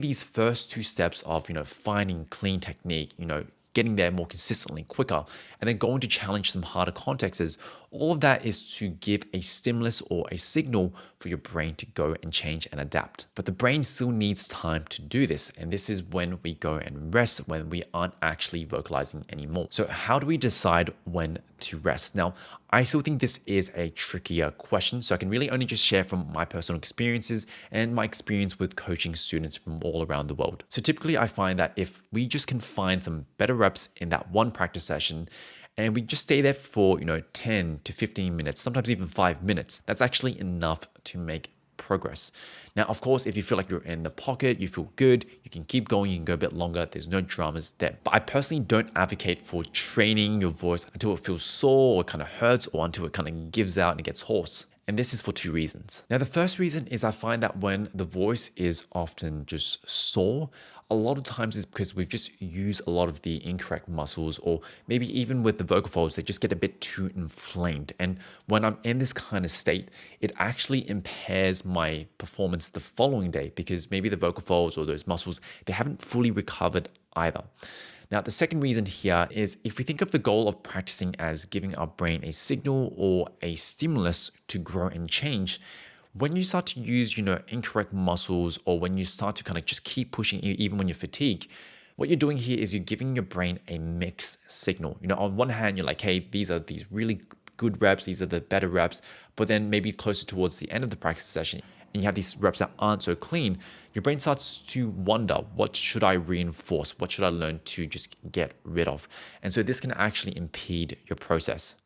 these first two steps of, finding clean technique, getting there more consistently, quicker, and then going to challenge some harder contexts, all of that is to give a stimulus or a signal for your brain to go and change and adapt. But the brain still needs time to do this. And this is when we go and rest, when we aren't actually vocalizing anymore. So how do we decide when to rest? Now, I still think this is a trickier question. So I can really only just share from my personal experiences and my experience with coaching students from all around the world. So typically I find that if we just can find some better reps in that one practice session, and we just stay there for 10 to 15 minutes, sometimes even 5 minutes, that's actually enough to make progress. Now, of course, if you feel like you're in the pocket, you feel good, you can keep going, you can go a bit longer, there's no dramas there. But I personally don't advocate for training your voice until it feels sore or kind of hurts, or until it kind of gives out and it gets hoarse. And this is for two reasons. Now, the first reason is I find that when the voice is often just sore, a lot of times is because we've just used a lot of the incorrect muscles, or maybe even with the vocal folds, they just get a bit too inflamed. And when I'm in this kind of state, it actually impairs my performance the following day, because maybe the vocal folds or those muscles, they haven't fully recovered either. Now, the second reason here is if we think of the goal of practicing as giving our brain a signal or a stimulus to grow and change, when you start to use, incorrect muscles, or when you start to kind of just keep pushing even when you're fatigued, what you're doing here is you're giving your brain a mixed signal. On one hand, you're like, hey, these are these really good reps, these are the better reps, but then maybe closer towards the end of the practice session, and you have these reps that aren't so clean, your brain starts to wonder, what should I reinforce? What should I learn to just get rid of? And so this can actually impede your process.